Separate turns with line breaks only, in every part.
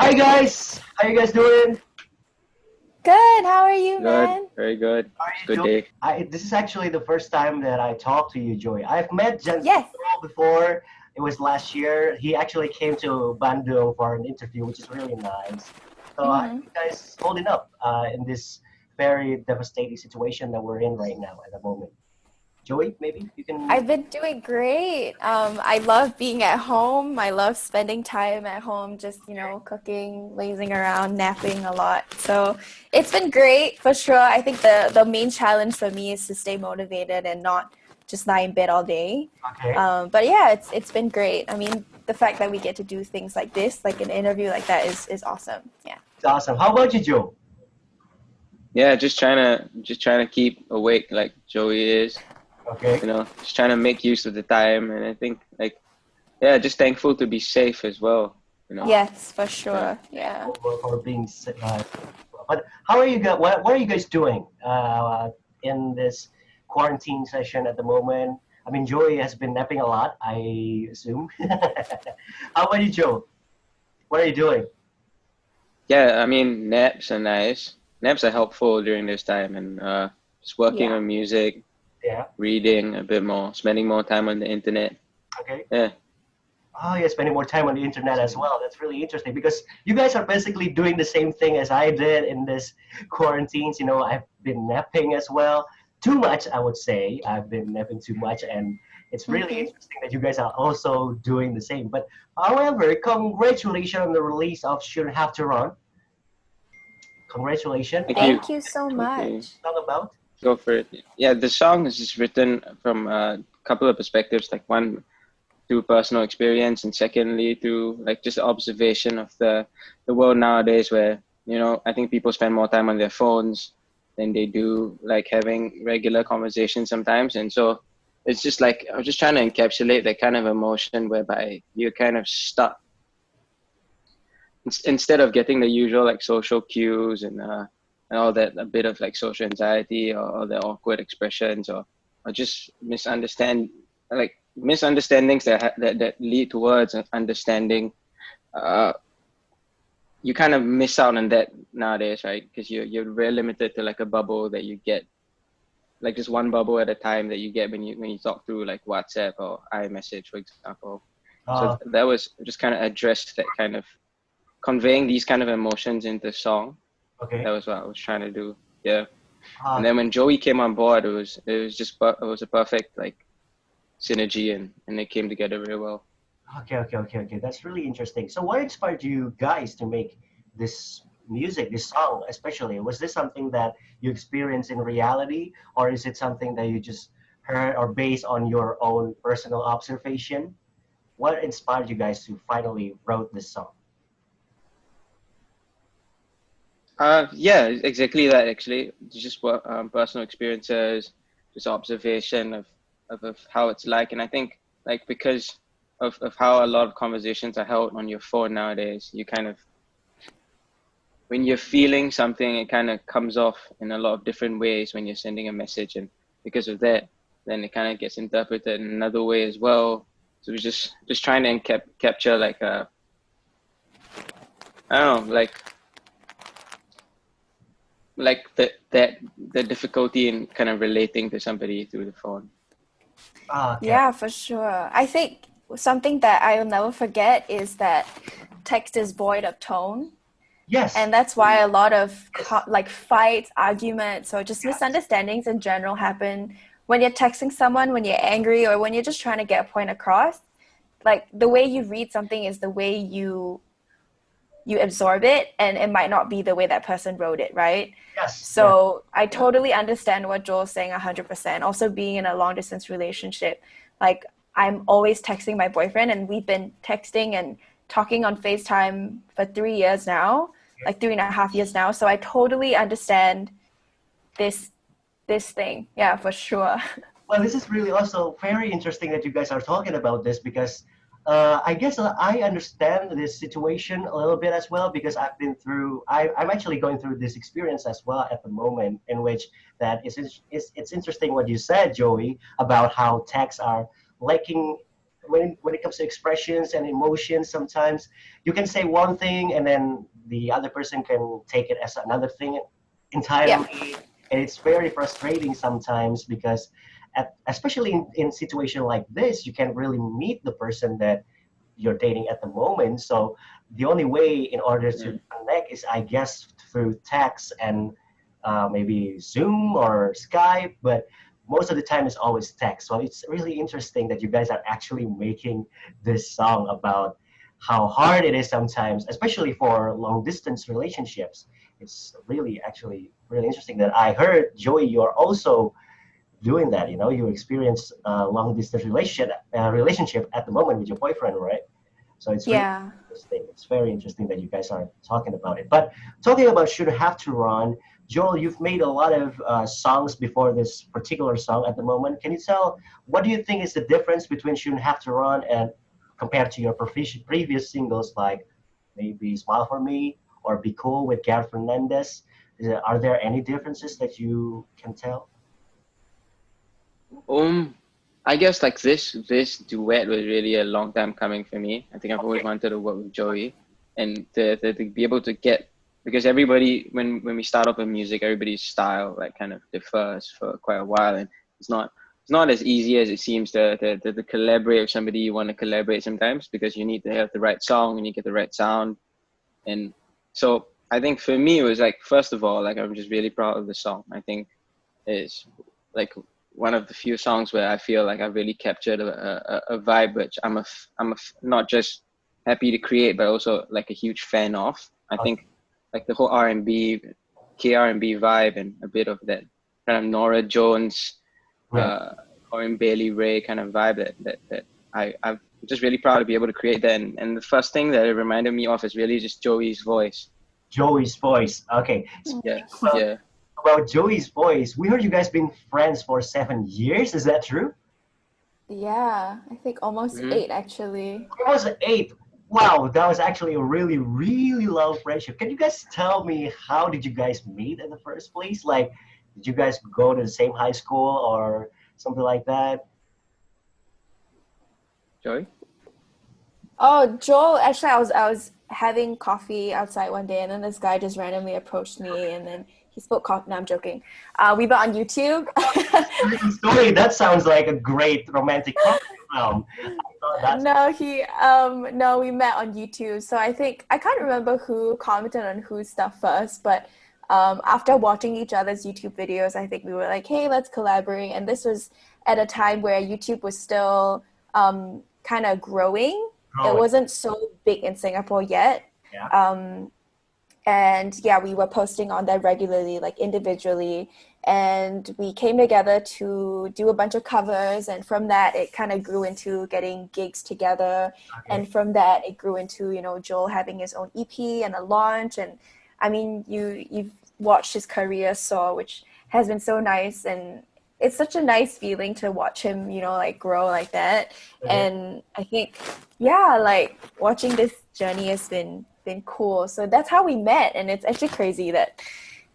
Hi guys, how you guys doing?
Good. How are you,
Good,
man?
very good.
How are
It's a
you
good
doing?
day.
This is actually the first time that I talk to you, Joey. I've met
Yes.
Joel before. It was last year. He actually came to Bandung for an interview, which is really nice. So how are
hmm
you guys holding up in this very devastating situation that we're in right now at the moment? Joey, maybe you can.
I've been doing great. I love being at home. I love spending time at home, just, cooking, lazing around, napping a lot. So it's been great for sure. I think the main challenge for me is to stay motivated and not just lie in bed all day.
Okay,
But yeah, it's been great. I mean, the fact that we get to do things like this, like an interview like that, is awesome. Yeah.
it's awesome. How about you, Joe?
Yeah, just trying to keep awake like Joey is,
Okay.
just trying to make use of the time. And I think like yeah, just thankful to be safe as well, you know.
Yes, for
Yeah.
sure. Yeah.
For being but how are you guys what are you guys doing in this quarantine session at the moment? I mean, Joey has been napping a lot, I assume. How about you, Joe? What are you doing?
Yeah, I mean naps are nice. Naps are helpful during this time and just working
Yeah.
on music,
Yeah.
reading a bit more, spending more time on the internet.
Okay.
Yeah.
Oh, you're spending more time on the internet as well. That's really interesting because you guys are basically doing the same thing as I did in this quarantines. I've been napping as well. Too much, I would say. I've been napping too much, and it's really
hmm
interesting that you guys are also doing the same. But however, congratulations on the release of Shouldn't Have to Run. Congratulations.
Thank
And
you.
Thank you so
Thank you.
much.
it's all about.
Go for it. Yeah, the song is just written from a couple of perspectives. Like one, through personal experience, and secondly through like just observation of the world nowadays, where I think people spend more time on their phones than they do like having regular conversations sometimes. And so it's just like I was just trying to encapsulate that kind of emotion whereby you're kind of stuck instead of getting the usual like social cues and all that, a bit of like social anxiety, or the awkward expressions, or just misunderstandings that lead towards understanding. uh you kind of miss out on that nowadays, right? Because you're very limited to like a bubble that you get, like just one bubble at a time that you get when you talk through like WhatsApp or iMessage, for example. So
Uh,
that was just kind of addressed, that kind of conveying these kind of emotions into song. That
okay.
was what I was trying to do. Yeah. And
Uh,
then when Joey came on board, it was a perfect like synergy, and it came together very well.
okay. That's really interesting. So, what inspired you guys to make this music, this song, especially? Was this something that you experienced in reality, or is it something that you just heard or based on your own personal observation? What inspired you guys to finally wrote this song?
Yeah, exactly that actually. It's just what personal experiences, just observation of how it's like. And I think like because of how a lot of conversations are held on your phone nowadays, you kind of, when you're feeling something, it kind of comes off in a lot of different ways when you're sending a message. And because of that, then it kind of gets interpreted in another way as well. So we're just trying to capture like a, I don't know, like the difficulty in kind of relating to somebody through the phone.
Okay.
Yeah, for sure. I think something that I'll never forget is that text is void of tone.
Yes.
And that's why a lot of
Yes.
like fights, arguments, or just
Yes.
misunderstandings in general happen when you're texting someone, when you're angry, or when you're just trying to get a point across. Like the way you read something is the way you absorb it, and it might not be the way that person wrote it, right?
Yes. Yes.
So I totally understand what Joel's saying 100%. Also being in a long distance relationship, like I'm always texting my boyfriend, and we've been texting and talking on FaceTime for 3 years now, like 3.5 years now. So I totally understand this this thing. Yeah, for sure.
Well, this is really also very interesting that you guys are talking about this because I guess I understand this situation a little bit as well because I've been through. I'm actually going through this experience as well at the moment, in which it's interesting what you said, Joey, about how texts are lacking when it comes to expressions and emotions, sometimes you can say one thing and then the other person can take it as another thing
Yeah.
entirely, and it's very frustrating sometimes because especially in situation like this, you can't really meet the person that you're dating at the moment. So the only way in order to
Mm.
connect is, I guess, through text and maybe Zoom or Skype. But most of the time, it's always text. So it's really interesting that you guys are actually making this song about how hard it is sometimes, especially for long distance relationships. It's really actually really interesting that I heard, Joey, you're also doing that. You know, you experience a long distance relationship at the moment with your boyfriend, right? So it's really
Yeah.
interesting. It's very interesting that you guys are talking about it. But talking about Should Have to Run, Joel, you've made a lot of songs before this particular song at the moment. Can you tell what do you think is the difference between Shouldn't Have to Run and compared to your previous singles like maybe Smile for Me or Be Cool with Gareth Fernandez? Are there any differences that you can tell?
Um, I guess like this duet was really a long time coming for me. I think I've always
Okay.
wanted to work with Joey, and to be able to get, because everybody, when we start off with music, everybody's style like kind of differs for quite a while, and it's not as easy as it seems to collaborate with somebody you want to collaborate sometimes, because you need to have the right song and you get the right sound. And so I think for me it was like, first of all, like I'm just really proud of the song. I think is like one of the few songs where I feel like I really captured a vibe which not just happy to create, but also like a huge fan of. I
Okay.
think like the whole R&B, K-R&B vibe, and a bit of that kind of Nora Jones,
Yeah.
uh, or in Bailey Ray kind of vibe that I'm just really proud to be able to create that. And the first thing that it reminded me of is really just Joey's voice.
Joey's voice. Okay.
Yeah,
Speaking
yeah.
about Joey's voice, we heard you guys been friends for 7 years. Is that true?
Yeah. I think almost
Hmm.
8 actually.
It was 8. Wow, that was actually a really, really long friendship. Can you guys tell me how did you guys meet in the first place? Like, did you guys go to the same high school or something like that?
Joey?
Oh, Joel, actually I was having coffee outside one day and then this guy just randomly approached me and then he spoke coffee. No, I'm joking. We met on YouTube.
Little story. That sounds like a great romantic comedy film. I thought that's
No, we met on YouTube. So I think I can't remember who commented on whose stuff first, but after watching each other's YouTube videos, I think we were like, hey, let's collaborate. And this was at a time where YouTube was still kind of growing. It
growing.
wasn't so big in Singapore yet.
Yeah.
Um, and yeah, we were posting on there regularly, like individually, and we came together to do a bunch of covers, and from that it kind of grew into getting gigs together,
Okay.
and from that it grew into, Joel having his own EP and a launch. And I mean, you've watched his career soar, which has been so nice, and it's such a nice feeling to watch him, like grow like that.
Mhm.
And I think, yeah, like watching this journey has been cool. So that's how we met, and it's actually crazy that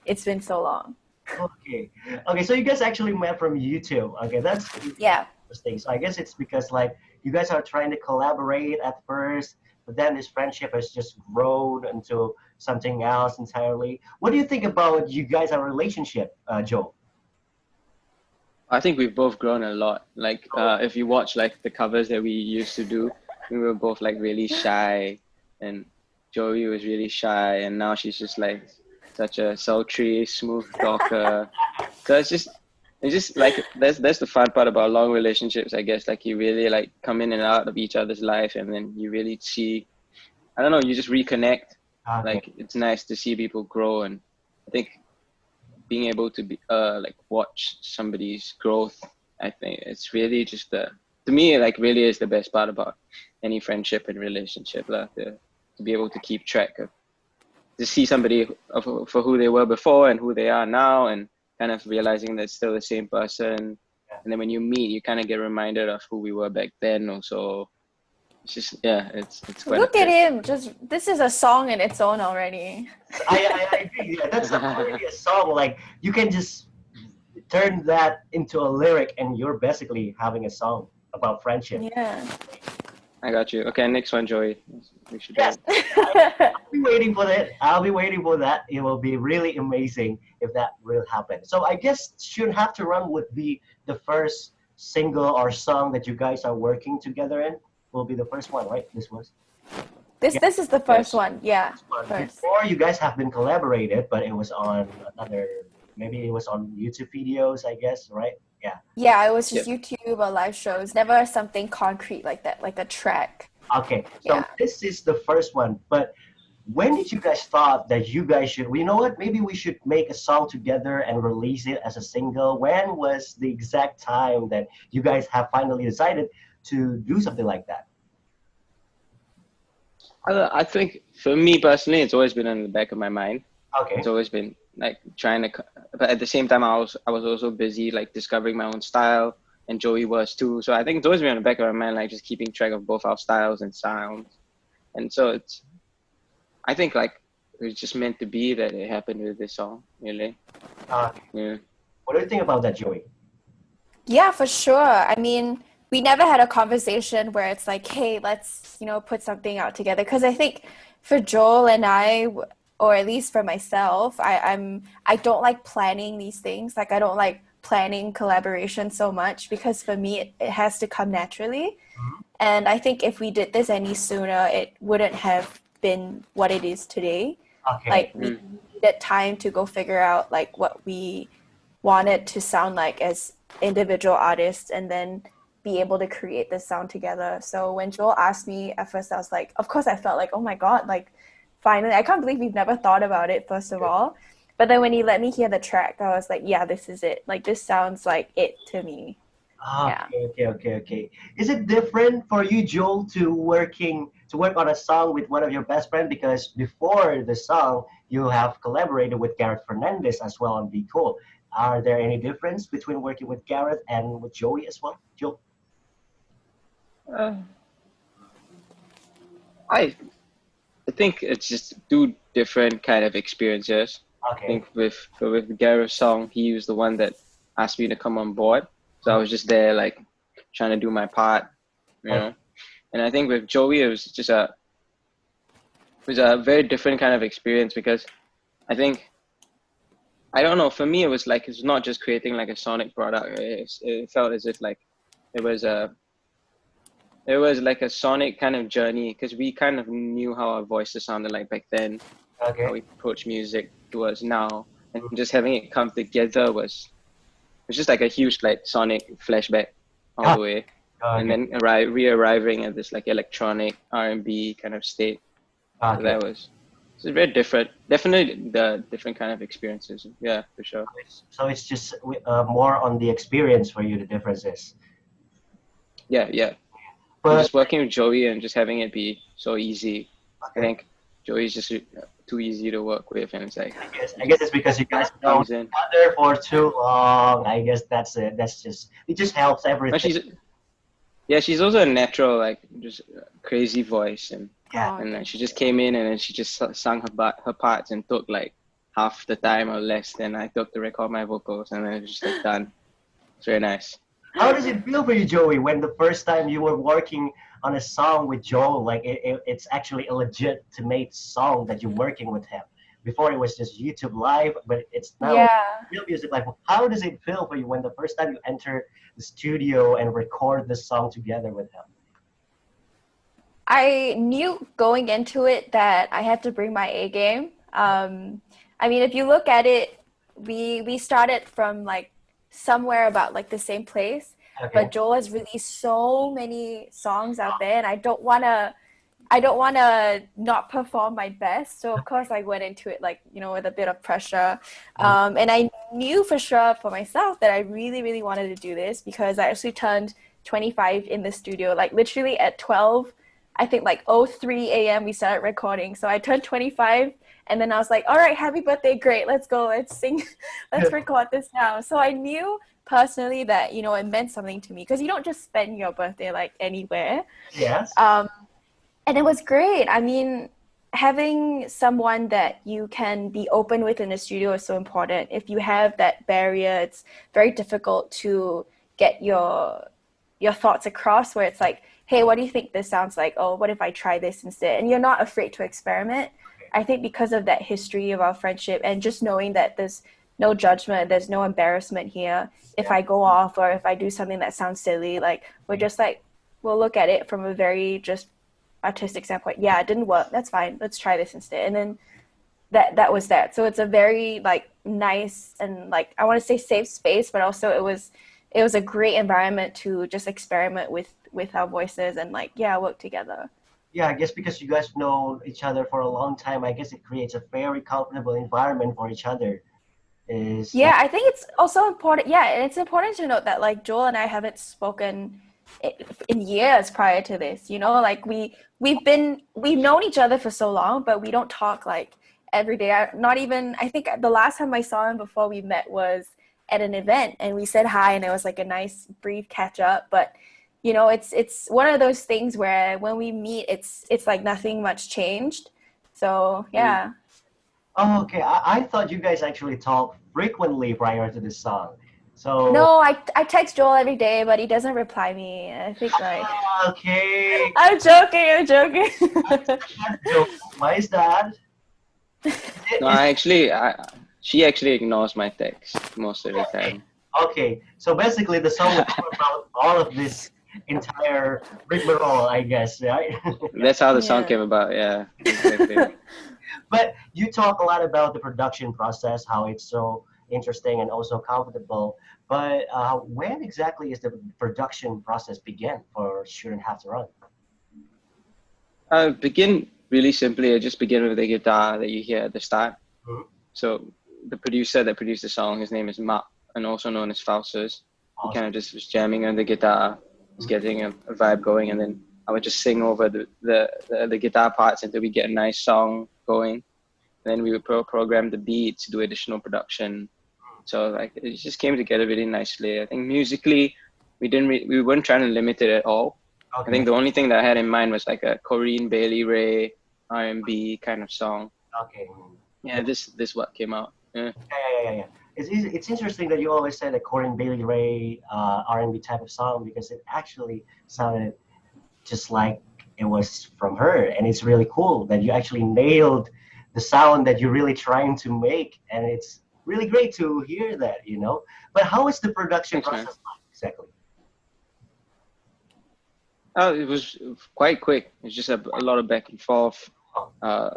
it's been so long.
Okay. Okay. So you guys actually met from YouTube. Okay, that's
Yeah.
interesting. So I guess it's because like you guys are trying to collaborate at first, but then this friendship has just grown into something else entirely. What do you think about you guys' our relationship, Joe?
I think we've both grown a lot. Like,
Oh,
if you watch like the covers that we used to do, we were both like really shy, and Joey was really shy, and now she's just like such a sultry, smooth talker. So it's just like that's the fun part about long relationships, I guess. Like you really like come in and out of each other's life, and then you really see, I don't know, you just reconnect.
okay.
Like it's nice to see people grow, and I think being able to be like watch somebody's growth, I think it's really just the, to me, like really is the best part about any friendship and relationship, like to be able to keep track of, to see somebody for who they were before and who they are now, and kind of realizing that it's still the same person. And then when you meet, you kind of get reminded of who we were back then also. It's just, yeah, it's quite a
Look at
trip.
him. Just this is a song in its own already.
I agree. Yeah, that's already a song. Like you can just turn that into a lyric, and you're basically having a song. about friendship.
Yeah.
I got you. Okay, next one, Joey. We should do
Yes,
it.
I'll be waiting for that. I'll be waiting for that. It will be really amazing if that will happen. So I guess Should Have to Run would be the first single or song that you guys are working together in. Will be the first one, right? This was.
This
Yeah,
this is the first
Yes.
one. Yeah,
first one.
first.
Before you guys have been collaborated, but it was on another. Maybe it was on YouTube videos, I guess, right? Yeah.
Yeah, it was just
Yep.
YouTube or live shows. Never something concrete like that, like a track.
Okay. So
Yeah.
this is the first one, but when did you guys thought that you guys should, well, you know what, maybe we should make a song together and release it as a single? When was the exact time that you guys have finally decided to do something like that?
I think for me personally, it's always been in the back of my mind.
Okay.
It's always been like trying to, but at the same time, I was also busy like discovering my own style, and Joey was too. So I think it's always been in the back of my mind, like just keeping track of both our styles and sounds. And so I think like it was just meant to be that it happened with this song, really.
uh,
Yeah.
what do you think about that, Joey?
Yeah, for sure. I mean, we never had a conversation where it's like, hey, let's, put something out together. Because I think for Joel and I, or at least for myself, I don't like planning these things. Like I don't like planning collaboration so much because for me it has to come naturally.
Mhm.
And I think if we did this any sooner, it wouldn't have been what it is today.
Okay.
Like we needed time to go figure out like what we wanted to sound like as individual artists and then be able to create this sound together. So when Joel asked me at first, I was like, of course I felt like, oh my God, like finally, I can't believe we've never thought about it, first of all. But then when he let me hear the track, I was like, yeah, this is it. Like this sounds like it to me. Yeah.
Okay. Is it different for you, Joel, to work on a song with one of your best friends? Because before the song, you have collaborated with Gareth Fernandez as well on Be Cool. Are there any difference between working with Gareth and with Joey as well, Joel?
Uh, I I think it's just two different kind of experiences. I
Okay.
think with Gareth's song, he was the one that asked me to come on board, so I was just there like trying to do my part, you
Okay.
know. And I think with Joey, it was a very different kind of experience because I think I don't know. For me, it was like it's not just creating like a sonic product. It felt as if like it was a it was like a sonic kind of journey because we kind of knew how our voices sounded like back then, how
Okay.
we approach music towards now, and just having it come together was just like a huge like sonic flashback all
Ah,
the way, and
okay.
then re-arriving at this like electronic R&B kind of state. So
Okay.
that was it's very different. Definitely the different kind of experiences. Yeah, for sure.
So it's just more on the experience for you, the differences.
Yeah. And
But
just working with Joey and just having it be so easy. I
okay,
think Joey's just too easy to work with, and it's like
I
it
guess
just
it's because you guys know
comes
each
in.
other for too long. I guess that's it. That's just it. Just helps
But
everything.
she's also a natural, like just crazy voice,
Yeah.
Oh,
and then
thank
she just
you.
came in and then she just sung her parts and took like half the time or less than I took to record my vocals, and then it was just like done. It's very nice.
How does it feel for you, Joey, when the first time you were working on a song with Joel, like it's actually a legitimate song that you're working with him? Before it was just YouTube Live, but it's now
Yeah.
real music live. How does it feel for you when the first time you enter the studio and record the song together with him?
I knew going into it that I had to bring my A game. I mean, if you look at it, we started from like somewhere about like the same place,
Okay.
but Joel has released so many songs out there, and I don't wanna not perform my best. So of course I went into it like with a bit of pressure, and I knew for sure for myself that I really really wanted to do this because I actually turned 25 in the studio, like literally at 12. I think like 03 a.m. we started recording. So I turned 25 and then I was like, all right, happy birthday, great, let's go, let's sing, let's record this now. So I knew personally that, it meant something to me because you don't just spend your birthday like anywhere.
Yes.
Um, and it was great. I mean, having someone that you can be open with in the studio is so important. If you have that barrier, it's very difficult to get your your thoughts across, where it's like, hey, what do you think this sounds like? Oh, what if I try this instead? And you're not afraid to experiment. I think because of that history of our friendship and just knowing that there's no judgment, there's no embarrassment here. If I go off or if I do something that sounds silly, like we're just like, we'll look at it from a very just artistic standpoint. Yeah, it didn't work. That's fine. Let's try this instead. And then that was that. So it's a very like nice and like I want to say safe space, but also it was a great environment to just experiment with our voices and like work together.
Yeah, I guess because you guys know each other for a long time, I guess it creates a very comfortable environment for each other. Is
Yeah, I think it's also important. Yeah, and it's important to note that like Joel and I haven't spoken in years prior to this. You know, like we've known each other for so long, but we don't talk like every day. Not even. I think the last time I saw him before we met was at an event, and we said hi, and it was like a nice brief catch up. But you know, it's one of those things where when we meet, it's like nothing much changed. So yeah.
Oh, okay. I thought you guys actually talk frequently prior to this song. So
No, I text Joel every day, but he doesn't reply me. I think like
okay.
I'm joking. I'm joking.
So why is that?
No, she actually ignores my text most of the time.
Okay, so basically the song was about all of this entire rigmarole, I guess, right?
That's how the song
Yeah.
came about. Yeah, exactly.
But you talk a lot about the production process, how it's so interesting and also comfortable. But when exactly is the production process begin for Shouldn't Have to Run?
I begin really simply. I just begin with the guitar that you hear at the start.
Mhm.
So the producer that produced the song, his name is Mark, and also known as Ozzers. He kind
Awesome.
of just was jamming on the guitar, just getting a vibe going, and then I would just sing over the guitar parts until we get a nice song going. Then we would program the beats, do additional production. So like it just came together really nicely. I think musically, we weren't trying to limit it at all. I
Okay.
think the only thing that I had in mind was like a Corinne Bailey Rae R&B kind of song.
Okay.
Yeah, this what came out. Yeah.
Yeah. It's interesting that you always said a Corinne Bailey Ray R&B type of song because it actually sounded just like it was from her, and it's really cool that you actually nailed the sound that you're really trying to make, and it's really great to hear that, you know. But how is the production
Thanks, man.
process like exactly?
Oh, it was quite quick. It's just a lot of back and forth, uh,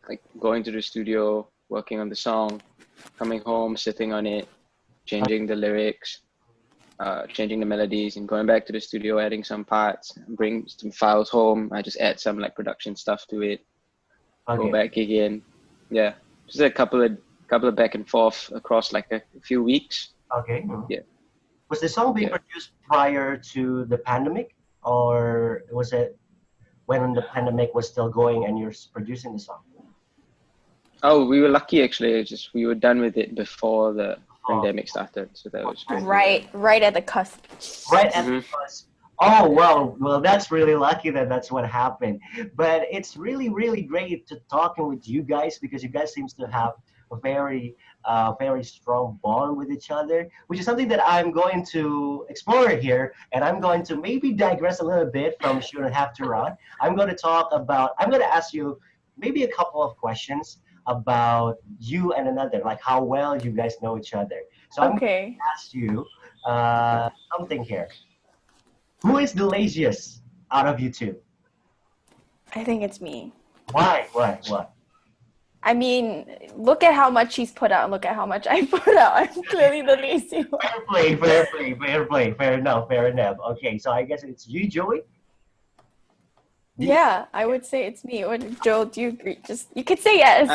like going to the studio, working on the song, coming home, sitting on it, changing the lyrics, changing the melodies, and going back to the studio, adding some parts, bring some files home. I just add some like production stuff to it, go
Okay.
back again. Yeah, just a couple of back and forth across like a few weeks.
Okay.
Yeah.
Was the song being
Yeah.
produced prior to the pandemic, or was it when the pandemic was still going and you're producing the song?
Oh, we were lucky actually. It's just we were done with it before the
Oh,
pandemic started, so that was good.
Right at the cusp.
right at
Mhm.
the cusp. Oh well, that's really lucky that that's what happened. But it's really great to talking with you guys because you guys seems to have a very strong bond with each other, which is something that I'm going to explore here, and I'm going to maybe digress a little bit from Shouldn't Have to Run. I'm going to talk about. I'm going to ask you maybe a couple of questions about you and another, like how well you guys know each other. So I'm going
Okay.
to ask you something here. Who is the laziest out of you two?
I think it's me.
Why? What?
I mean, look at how much he's put out. Look at how much I put out. I'm clearly the lazy one.
Fair enough. Okay, so I guess it's you, Joey?
Yeah, I would say it's me. Joel, do you agree? Just you could say yes.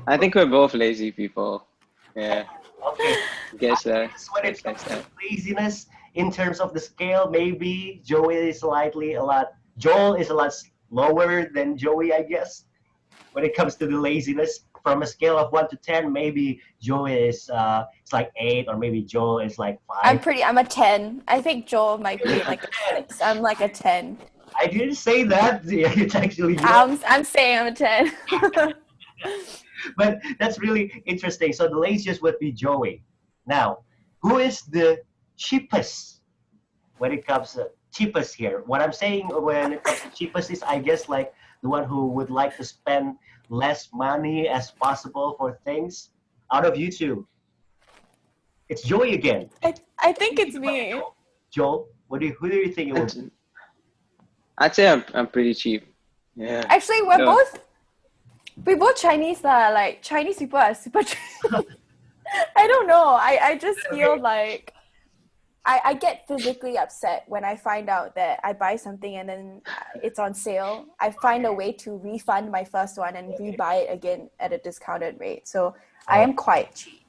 I think we're both lazy people. Yeah,
Okay.
guess that.
Guess when it comes
Guess
to
that.
laziness, in terms of the scale, maybe Joey is slightly a lot. Joel is a lot lower than Joey, I guess. When it comes to the laziness, from a scale of 1 to 10, maybe Joey is it's like 8, or maybe Joel is like 5.
I'm a 10. I think Joel might be like a 6. I'm like a 10.
I didn't say that. It's actually you.
I'm saying I'm a 10.
But that's really interesting. So the laziest would be Joey. Now, who is the cheapest when it comes to cheapest here. What I'm saying when it comes to cheapest is, I guess, like the one who would like to spend less money as possible for things. Out of you two, it's Joey again.
I think it's me.
Joel, who do you think it will be?
I'd say I'm pretty cheap. Yeah.
Actually, we're both Chinese lah. Like Chinese people are super cheap. I don't know. I just feel like I get physically upset when I find out that I buy something and then it's on sale. I find a way to refund my first one and rebuy it again at a discounted rate. So I am quite cheap.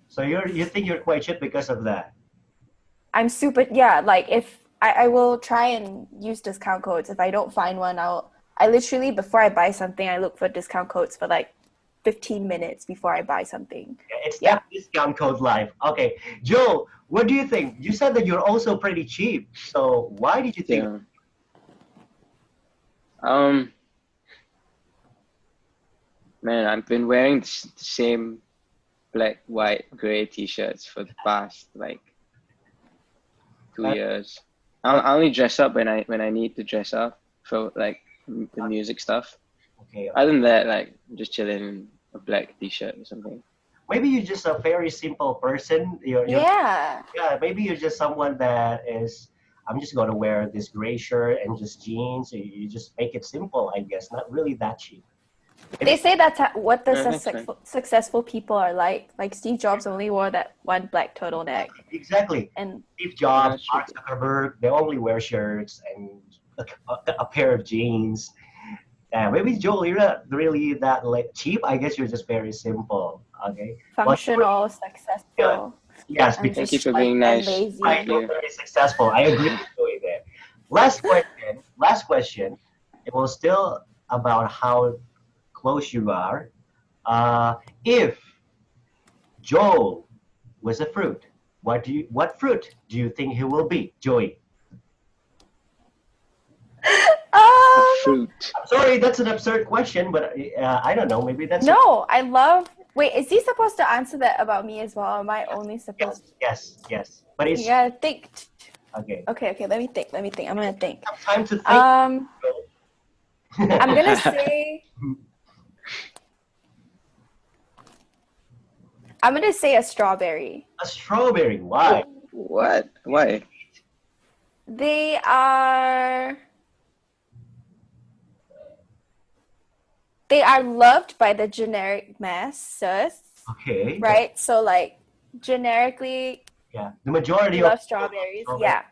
So you think you're quite cheap because of that?
I'm super, yeah, like if I will try and use discount codes. If I don't find one, I literally, before I buy something, I look for discount codes for like 15 minutes before I buy something.
It's that discount code life. Okay, Joe, what do you think? You said that you're also pretty cheap. So why did you think?
Yeah. Man, I've been wearing the same black, white, gray T-shirts for the past like 2 years. I only dress up when I need to dress up for like the music stuff.
Okay.
Other than that, like I'm just chilling in a black T-shirt or something.
Maybe you're just a very simple person.
Yeah.
Yeah, maybe you're just someone that is, I'm just going to wear this gray shirt and just jeans. You just make it simple, I guess. Not really that cheap.
They say that's what the
Yeah,
successful people are like. Like Steve Jobs only wore that one black turtleneck.
Exactly.
And
Steve Jobs,
Yeah,
Mark Zuckerberg, they only wear shirts and a pair of jeans. Yeah, maybe Joel, you're not really that like cheap. I guess you're just very simple. Okay.
functional,
Yeah,
successful.
yes,
I'm
because
thank you
just
for being
and
nice.
lazy.
Thank you.
very successful. I agree with Joey there. Last question. Last question. It was still about how close you are. If Joel was a fruit, what fruit do you think he will be, Joey?
Fruit.
Sorry, that's an absurd question, but I don't know. Maybe that's
No, I love. Wait, is he supposed to answer that about me as well? Am I only supposed?
yes. But it's
You gotta think.
okay.
Okay. Let me think. I'm gonna think.
Have time to think.
I'm gonna say. I'm gonna say a strawberry.
A strawberry. Why?
What? Why?
They are loved by the generic masses,
Okay.
right? So like generically
Yeah. The majority
love
of
strawberries.
strawberry.
Yeah.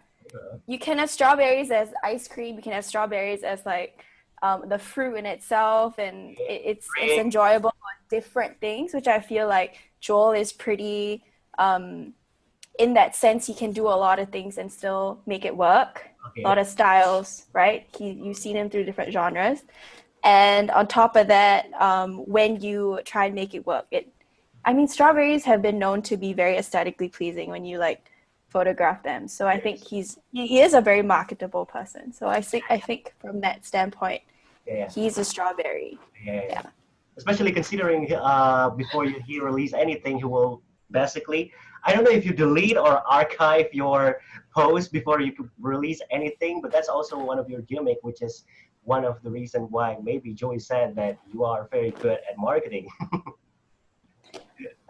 You can have strawberries as ice cream. You can have strawberries as like the fruit in itself, and it's enjoyable on different things, which I feel like Joel is pretty in that sense. He can do a lot of things and still make it work.
Okay.
A lot of styles, right? You've seen him through different genres, and on top of that, when you try and make it work, strawberries have been known to be very aesthetically pleasing when you like photograph them. So I think he is a very marketable person. So I think from that standpoint, he's a strawberry.
Yeah. Especially considering before he release anything, he will basically, I don't know if you delete or archive your post before you could release anything, but that's also one of your gimmick, which is one of the reason why maybe Joey said that you are very good at marketing.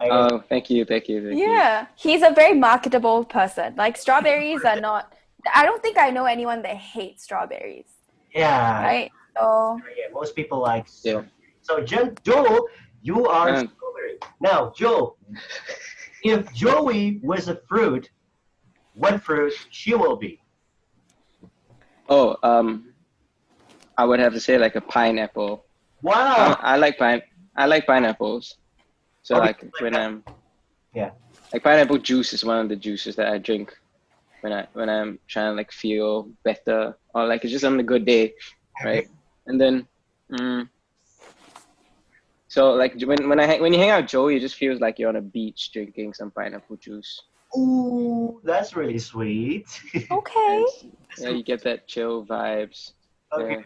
Oh, thank you.
Yeah, he's a very marketable person. Like strawberries are not. I don't think I know anyone that hates strawberries.
Yeah.
Right. So.
Yeah, most people like.
Yeah.
So Joe, you are strawberry. Now, Joe, if Joey was a fruit, what fruit she will be?
Oh, I would have to say like a pineapple.
Wow.
I like pineapples. So
Okay,
like when I'm
yeah,
like pineapple juice is one of the juices that I drink when I'm trying to like feel better or like it's just on a good day, right? And then so like when you hang out with Joey, it just feels like you're on a beach drinking some pineapple juice.
Ooh, that's really sweet.
Okay.
Yeah, you get that chill vibes.
Okay.
Yeah.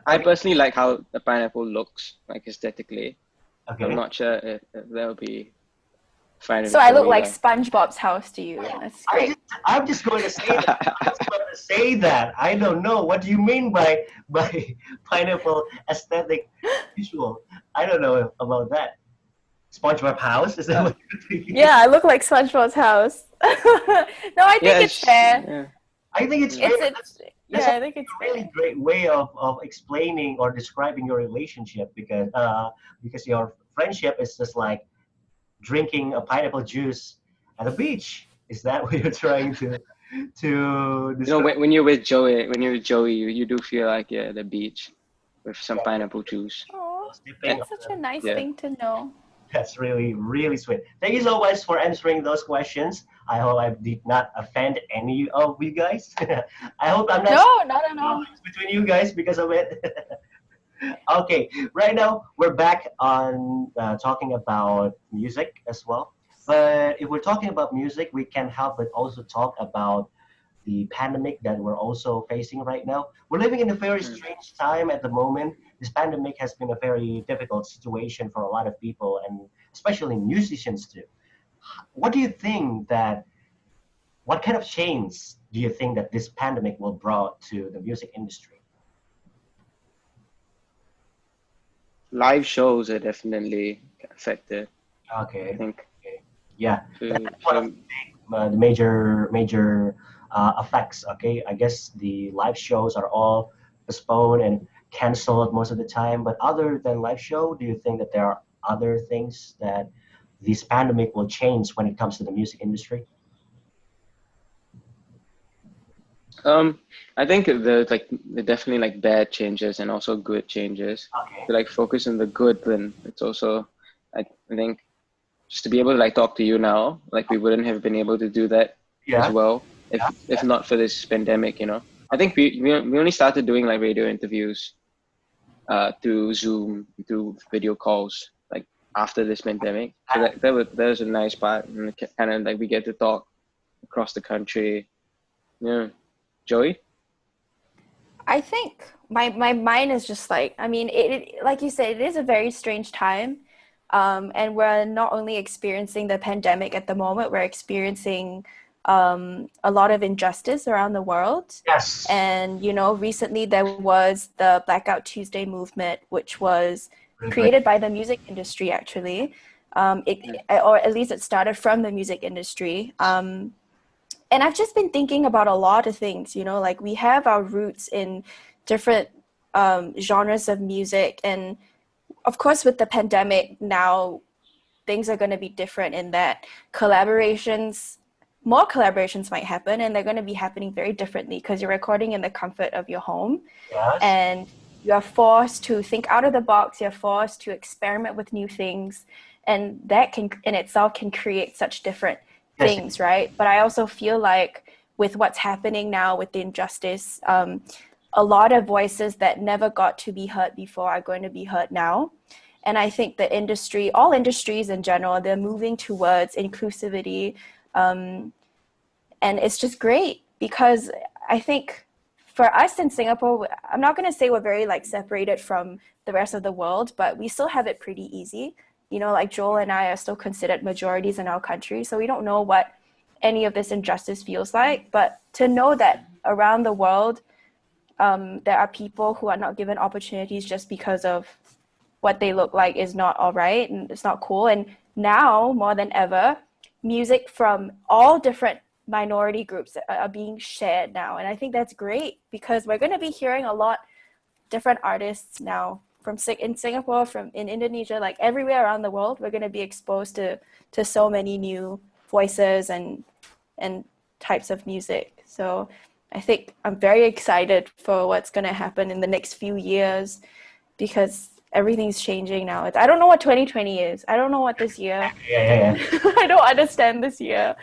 I personally like how the pineapple looks, like aesthetically.
Okay.
I'm not sure if that'll be find it
So I look
very
like SpongeBob's house to you. That's
I
great.
just, I'm just going to say that. I'm just going to say that. I don't know. What do you mean by pineapple aesthetic visual? I don't know about that. SpongeBob house? Is that what you're thinking?
Yeah, I look like SpongeBob's house. No, I think
yeah,
it's fair.
yeah.
I think it's fair.
It's
That's
yeah,
a
I think it's
really
fair.
great way of explaining or describing your relationship because your friendship is just like drinking a pineapple juice at a beach. Is that what you're trying to
You know,
describe?
when you're with Joey, you do feel like the beach with some
Yeah,
pineapple juice.
Oh,
sipping.
that's such a nice
Yeah.
thing to know.
That's really, really sweet. Thank you so much for answering those questions. I hope I did not offend any of you guys. I hope I'm not
No, not at all.
between you guys because of it. Okay, right now we're back on talking about music as well. But if we're talking about music, we can't help but also talk about the pandemic that we're also facing right now. We're living in a very
Mm.
strange time at the moment. This pandemic has been a very difficult situation for a lot of people, and especially musicians too. What do you think that? What kind of change do you think that this pandemic will brought to the music industry?
Live shows are definitely affected. I
Okay,
think
okay, yeah, that's
for,
one of
for
the major effects. Okay, I guess the live shows are all postponed and canceled most of the time. But other than live show, do you think that there are other things that this pandemic will change when it comes to the music industry?
um I think there's like there definitely like bad changes and also good changes.
Okay.
To like focus on the good, then it's also I think just to be able to like talk to you now, like we wouldn't have been able to do that as
Yeah.
well
Yeah.
if
Yeah.
not for this pandemic, you know. I
Okay.
think we only started doing like radio interviews through Zoom, through video calls, like after this pandemic. So that was a nice part, and kind of like we get to talk across the country. Yeah, Joey.
I think my mind is just like, I mean, like you said, it is a very strange time. And we're not only experiencing the pandemic at the moment, we're experiencing a lot of injustice around the world.
Yes.
And, recently there was the Blackout Tuesday movement, which was
Really great.
created by the music industry, actually. Or at least it started from the music industry. And I've just been thinking about a lot of things, like we have our roots in different genres of music. And of course, with the pandemic now, things are going to be different in that more collaborations might happen, and they're going to be happening very differently because you're recording in the comfort of your home.
Yes.
And you are forced to think out of the box, you're forced to experiment with new things. And that can, in itself, can create such different
Yes.
things, right? But I also feel like with what's happening now with the injustice, a lot of voices that never got to be heard before are going to be heard now. And I think the industry, all industries in general, they're moving towards inclusivity. And it's just great because I think for us in Singapore, I'm not going to say we're very like separated from the rest of the world, but we still have it pretty easy. Like Joel and I are still considered majorities in our country, so we don't know what any of this injustice feels like. But to know that around the world, there are people who are not given opportunities just because of what they look like is not all right and it's not cool. And now more than ever, music from all different minority groups are being shared now. And I think that's great because we're going to be hearing a lot different artists now from in Singapore, from in Indonesia, like everywhere around the world. We're going to be exposed to so many new voices and types of music. So I think I'm very excited for what's going to happen in the next few years because everything's changing now. I don't know what 2020 is. I don't know what this year.
Yeah. Yeah. Yeah.
I don't understand this year.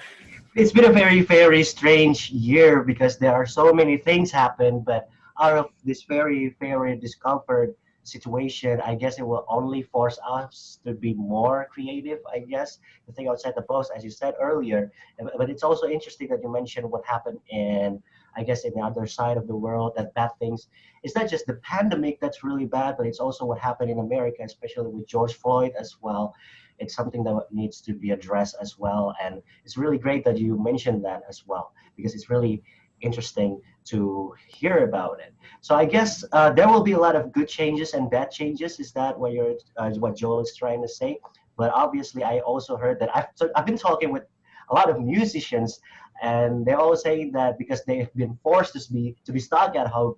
It's been a very, very strange year because there are so many things happen, but out of this very, very discomfort situation, I guess it will only force us to be more creative, I guess, to think outside the box, as you said earlier. But it's also interesting that you mentioned what happened in I guess in the other side of the world, that bad things. It's not just the pandemic that's really bad, but it's also what happened in America, especially with George Floyd as well. It's something that needs to be addressed as well, and it's really great that you mentioned that as well because it's really interesting to hear about it. So I guess there will be a lot of good changes and bad changes. Is that what Joel is trying to say? But obviously, I also heard that I've been talking with a lot of musicians, and they're all saying that because they've been forced to be stuck at home,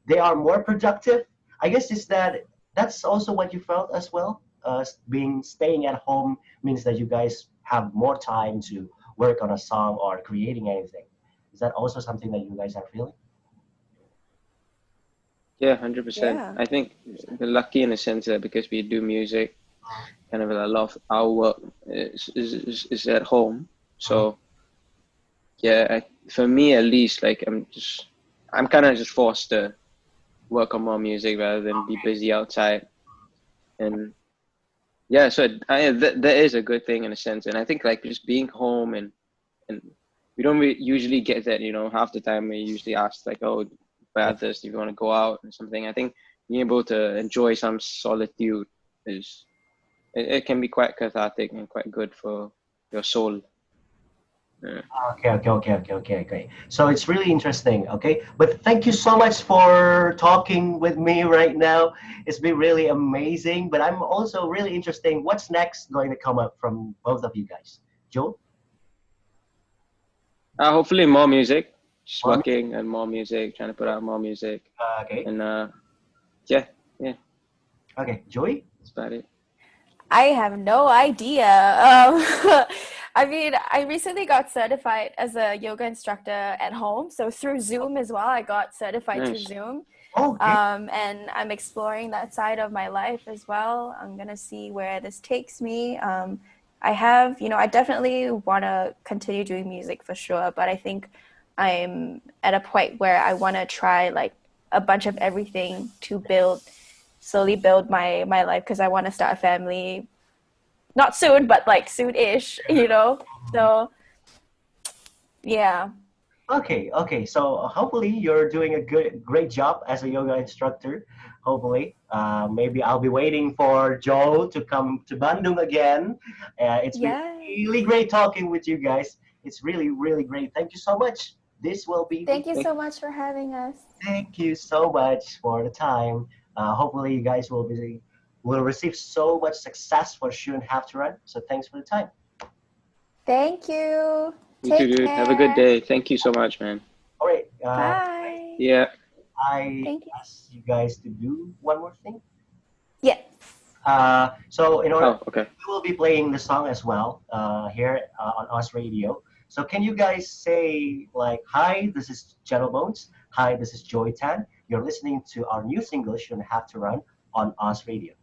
they are more productive. I guess is that's also what you felt as well. Being staying at home means that you guys have more time to work on a song or creating anything. Is that also something that you guys are feeling?
Yeah, 100%.
Yeah.
I think we're lucky in a sense that because we do music, kind of a lot of our work is at home. So yeah, for me at least, like I'm kind of just forced to work on more music rather than be busy outside. And yeah, so that is a good thing in a sense. And I think like just being home and we don't usually get that, half the time we usually ask like, oh, by others, if you want to go out or something. I think being able to enjoy some solitude it can be quite cathartic and quite good for your soul. Yeah.
Okay. So it's really interesting. Okay, but thank you so much for talking with me right now. It's been really amazing. But I'm also really interested. What's next going to come up from both of you guys? Joe?
Hopefully more music, just
More music?
working and more music, trying to put out more music.
Okay.
And yeah,
Okay. Joey?
that's about it.
I have no idea. I mean, I recently got certified as a yoga instructor at home. So through Zoom as well, I got certified through
Nice.
Zoom.
Okay.
And I'm exploring that side of my life as well. I'm going to see where this takes me. I definitely want to continue doing music for sure, but I think I'm at a point where I want to try like a bunch of everything to slowly build my life because I want to start a family. Not soon, but like soon-ish. So yeah.
Okay. So hopefully you're doing a great job as a yoga instructor. Hopefully, maybe I'll be waiting for Joe to come to Bandung again. It's been
Yeah.
really great talking with you guys. It's really, really great. Thank you so much. This will be the
Thank you
Thank,
so much for having us.
Thank you so much for the time. Hopefully, you guys will receive so much success for Shouldn't Have to Run. So thanks for the time.
Thank you.
you too,
Take
dude. Have a good
care.
day. Thank you so much, man.
All right.
Bye.
Yeah.
I
Thank you.
ask you guys to do one more thing.
Yes.
So in order,
Oh, okay.
we will be playing the song as well here on Us Radio. So can you guys say like, "Hi, this is Gentle Bones. Hi, this is Joei Tan. You're listening to our new single, Shouldn't Have to Run, on Us Radio."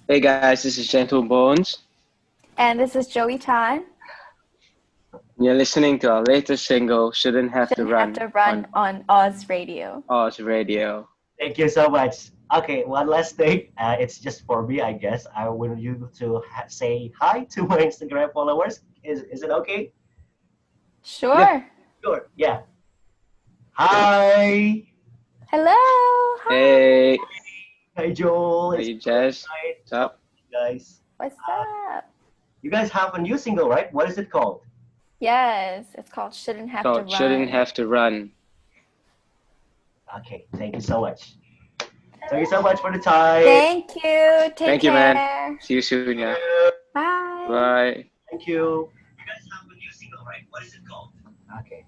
Hey guys, this is Gentle Bones.
And this is Joey Tan.
You're listening to our latest single, Shouldn't Have to
Shouldn't have
Run,
to run on Oz Radio.
Oz Radio.
Thank you so much. Okay, one last thing. It's just for me, I guess. I want you to say hi to my Instagram followers. Is it okay?
Yeah.
Sure.
Sure. Yeah. Hi.
Hello. Hi.
Hey,
Hi, Joel.
hey Jazz.
Hi,
What's up?
guys.
What's up?
You guys have a new single, right? What is it called?
Yes, it's called Shouldn't Have to
So
Run.
Shouldn't Have to Run.
Okay, thank you so much. Thank you so much for the time.
Thank you. Take
Thank you,
care.
man. See you soon, yeah.
Bye.
Bye.
Thank you. You guys have a new single, right? What is it called? Okay.